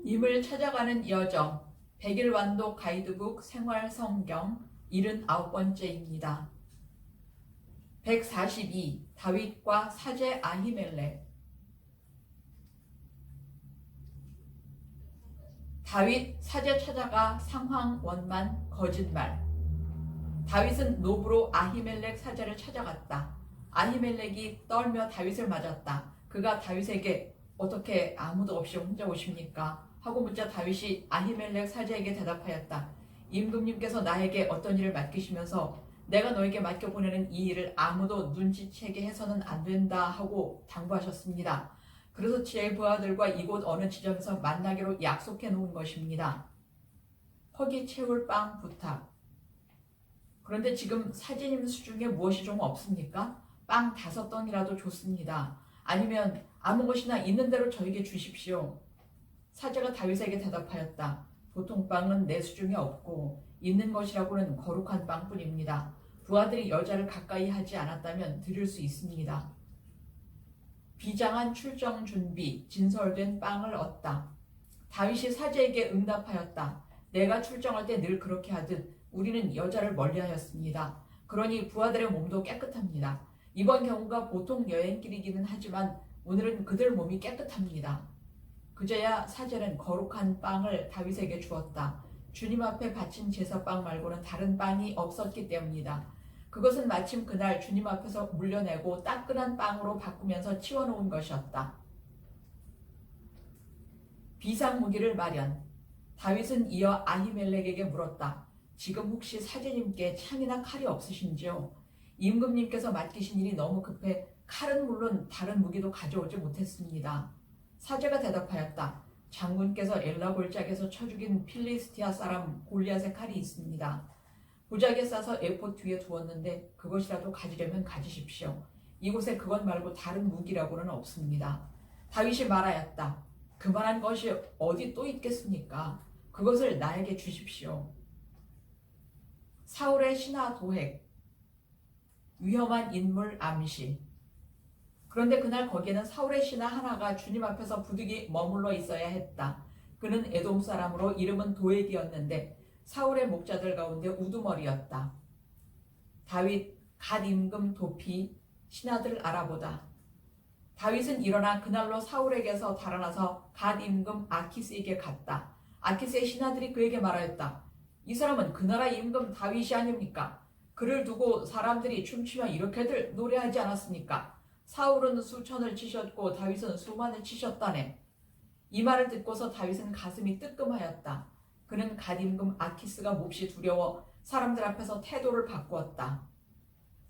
임을 찾아가는 여정, 백일완독 가이드북 생활성경 79번째입니다. 142. 다윗과 사제 아히멜렉. 다윗 사제 찾아가 상황 원만 거짓말. 다윗은 노브로 아히멜렉 사제를 찾아갔다. 아히멜렉이 떨며 다윗을 맞았다. 그가 다윗에게 어떻게 아무도 없이 혼자 오십니까? 하고 묻자 다윗이 아히멜렉 사제에게 대답하였다. 임금님께서 나에게 어떤 일을 맡기시면서 내가 너에게 맡겨보내는 이 일을 아무도 눈치채게 해서는 안 된다 하고 당부하셨습니다. 그래서 제 부하들과 이곳 어느 지점에서 만나기로 약속해 놓은 것입니다. 허기 채울 빵 부탁. 그런데 지금 사제님 수중에 무엇이 좀 없습니까? 빵 5덩이라도 좋습니다. 아니면 아무 것이나 있는 대로 저에게 주십시오. 사제가 다윗에게 대답하였다. 보통 빵은 내 수중에 없고 있는 것이라고는 거룩한 빵뿐입니다. 부하들이 여자를 가까이 하지 않았다면 드릴 수 있습니다. 비장한 출정 준비, 진설된 빵을 얻다. 다윗이 사제에게 응답하였다. 내가 출정할 때 늘 그렇게 하듯 우리는 여자를 멀리하였습니다. 그러니 부하들의 몸도 깨끗합니다. 이번 경우가 보통 여행길이기는 하지만 오늘은 그들 몸이 깨끗합니다. 그제야 사제는 거룩한 빵을 다윗에게 주었다. 주님 앞에 바친 제사빵 말고는 다른 빵이 없었기 때문이다. 그것은 마침 그날 주님 앞에서 물려내고 따끈한 빵으로 바꾸면서 치워놓은 것이었다. 비상무기를 마련. 다윗은 이어 아히멜렉에게 물었다. 지금 혹시 사제님께 창이나 칼이 없으신지요? 임금님께서 맡기신 일이 너무 급해 칼은 물론 다른 무기도 가져오지 못했습니다. 사제가 대답하였다. 장군께서 엘라 골짜기에서 쳐 죽인 필리스티아 사람 골리앗의 칼이 있습니다. 보자기에 싸서 에봇 뒤에 두었는데 그것이라도 가지려면 가지십시오. 이곳에 그것 말고 다른 무기라고는 없습니다. 다윗이 말하였다. 그만한 것이 어디 또 있겠습니까? 그것을 나에게 주십시오. 사울의 신하 도획. 위험한 인물 암시. 그런데 그날 거기에는 사울의 신하 하나가 주님 앞에서 부득이 머물러 있어야 했다. 그는 에돔 사람으로 이름은 도액이었는데 사울의 목자들 가운데 우두머리였다. 다윗 갓 임금 도피 신하들 알아보다. 다윗은 일어나 그날로 사울에게서 달아나서 갓 임금 아키스에게 갔다. 아키스의 신하들이 그에게 말하였다. 이 사람은 그 나라 임금 다윗이 아닙니까? 그를 두고 사람들이 춤추며 이렇게들 노래하지 않았습니까? 사울은 수천을 치셨고 다윗은 수만을 치셨다네. 이 말을 듣고서 다윗은 가슴이 뜨끔하였다. 그는 갓 임금 아키스가 몹시 두려워 사람들 앞에서 태도를 바꾸었다.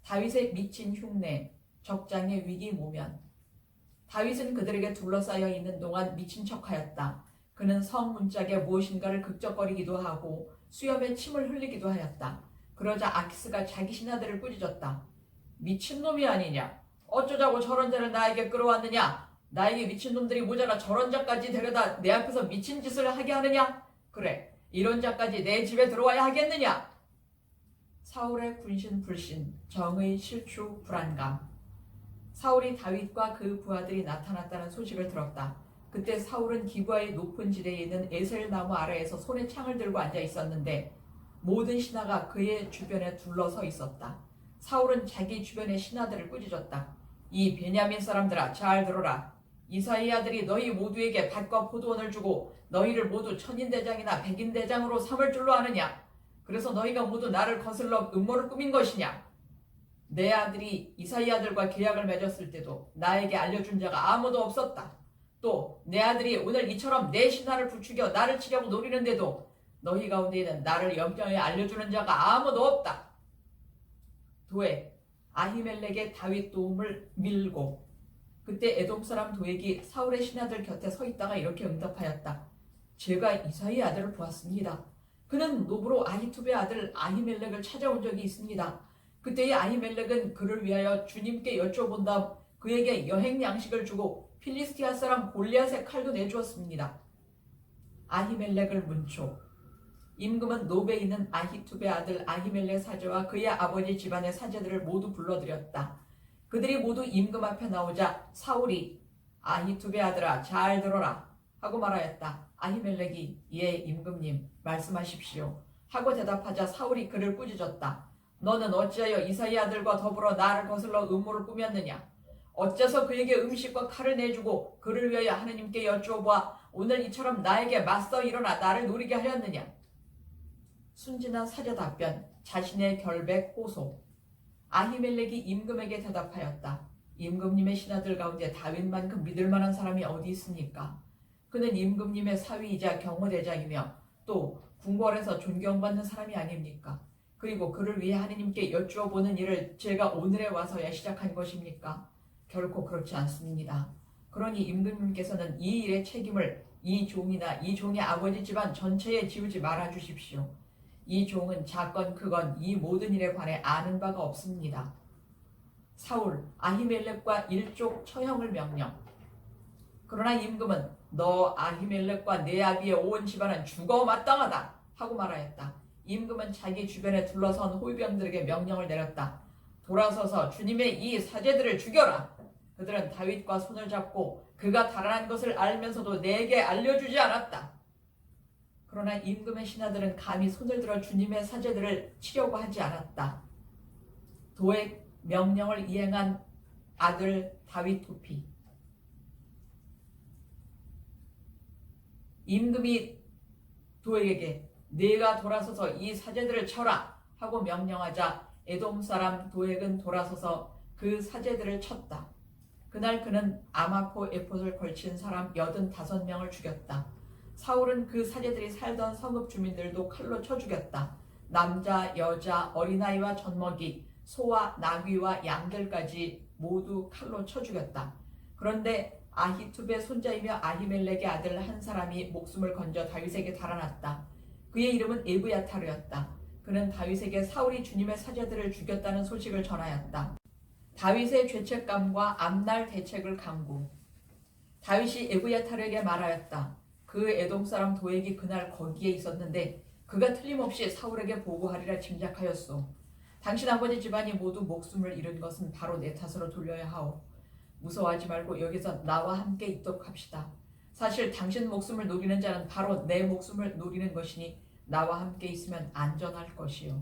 다윗의 미친 흉내, 적장의 위기 모면. 다윗은 그들에게 둘러싸여 있는 동안 미친 척하였다. 그는 성 문짝에 무엇인가를 극적거리기도 하고 수염에 침을 흘리기도 하였다. 그러자 아키스가 자기 신하들을 꾸짖었다. 미친놈이 아니냐? 어쩌자고 저런 자를 나에게 끌어왔느냐? 나에게 미친놈들이 모자라 저런 자까지 데려다 내 앞에서 미친 짓을 하게 하느냐? 그래, 이런 자까지 내 집에 들어와야 하겠느냐? 사울의 군신 불신, 정의 실추 불안감. 사울이 다윗과 그 부하들이 나타났다는 소식을 들었다. 그때 사울은 기브아의 높은 지대에 있는 에셀 나무 아래에서 손에 창을 들고 앉아 있었는데 모든 신하가 그의 주변에 둘러서 있었다. 사울은 자기 주변의 신하들을 꾸짖었다. 이 베냐민 사람들아, 잘 들어라. 이사의 아들이 너희 모두에게 밭과 포도원을 주고 너희를 모두 천인대장이나 백인대장으로 삼을 줄로 아느냐? 그래서 너희가 모두 나를 거슬러 음모를 꾸민 것이냐? 내 아들이 이사의 아들과 계약을 맺었을 때도 나에게 알려준 자가 아무도 없었다. 또 내 아들이 오늘 이처럼 내 신하를 부추겨 나를 치려고 노리는데도 너희 가운데에는 나를 영장에 알려주는 자가 아무도 없다. 도액, 아히멜렉의 다윗 도움을 밀고. 그때 에돔 사람 도액이 사울의 신하들 곁에 서 있다가 이렇게 응답하였다. 제가 이사의 아들을 보았습니다. 그는 노브로 아히투베의 아들 아히멜렉을 찾아온 적이 있습니다. 그때의 아히멜렉은 그를 위하여 주님께 여쭤본 다음 그에게 여행 양식을 주고 필리스티아 사람 골리앗의 칼도 내주었습니다. 아히멜렉을 문초. 임금은 노베에 있는 아히투베의 아들 아히멜렉 사제와 그의 아버지 집안의 사제들을 모두 불러들였다. 그들이 모두 임금 앞에 나오자 사울이 아히투베의 아들아 잘 들어라 하고 말하였다. 아히멜렉이 예 임금님 말씀하십시오 하고 대답하자 사울이 그를 꾸짖었다. 너는 어찌하여 이사의 아들과 더불어 나를 거슬러 음모를 꾸몄느냐. 어째서 그에게 음식과 칼을 내주고 그를 위하여 하느님께 여쭈어보아 오늘 이처럼 나에게 맞서 일어나 나를 노리게 하였느냐. 순진한 사제 답변, 자신의 결백 호소. 아히멜렉이 임금에게 대답하였다. 임금님의 신하들 가운데 다윗만큼 믿을 만한 사람이 어디 있습니까? 그는 임금님의 사위이자 경호대장이며 또 궁궐에서 존경받는 사람이 아닙니까? 그리고 그를 위해 하느님께 여쭈어보는 일을 제가 오늘에 와서야 시작한 것입니까? 결코 그렇지 않습니다. 그러니 임금님께서는 이 일의 책임을 이 종이나 이 종의 아버지 집안 전체에 지우지 말아 주십시오. 이 종은 작건 크건 이 모든 일에 관해 아는 바가 없습니다. 사울, 아히멜렉과 일족 처형을 명령. 그러나 임금은 너 아히멜렉과 내 아비의 온 집안은 죽어 마땅하다 하고 말하였다. 임금은 자기 주변에 둘러선 호위병들에게 명령을 내렸다. 돌아서서 주님의 이 사제들을 죽여라. 그들은 다윗과 손을 잡고 그가 달아난 것을 알면서도 내게 알려주지 않았다. 그러나 임금의 신하들은 감히 손을 들어 주님의 사제들을 치려고 하지 않았다. 도의 명령을 이행한 아들 다윗 도피. 임금이 도에게 네가 돌아서서 이 사제들을 쳐라 하고 명령하자 에돔 사람 도액은 돌아서서 그 사제들을 쳤다. 그날 그는 아마코 에봇을 걸친 사람 85명을 죽였다. 사울은 그 사제들이 살던 성읍 주민들도 칼로 쳐 죽였다. 남자, 여자, 어린아이와 젖먹이, 소와 나귀와 양들까지 모두 칼로 쳐 죽였다. 그런데 아히투베 손자이며 아히멜렉의 아들 한 사람이 목숨을 건져 다윗에게 달아났다. 그의 이름은 에브야타르였다. 그는 다윗에게 사울이 주님의 사제들을 죽였다는 소식을 전하였다. 다윗의 죄책감과 앞날 대책을 강구. 다윗이 에브야타르에게 말하였다. 그 에돔 사람 도액이 그날 거기에 있었는데 그가 틀림없이 사울에게 보고하리라 짐작하였소. 당신 아버지 집안이 모두 목숨을 잃은 것은 바로 내 탓으로 돌려야 하오. 무서워하지 말고 여기서 나와 함께 있도록 합시다. 사실 당신 목숨을 노리는 자는 바로 내 목숨을 노리는 것이니 나와 함께 있으면 안전할 것이요.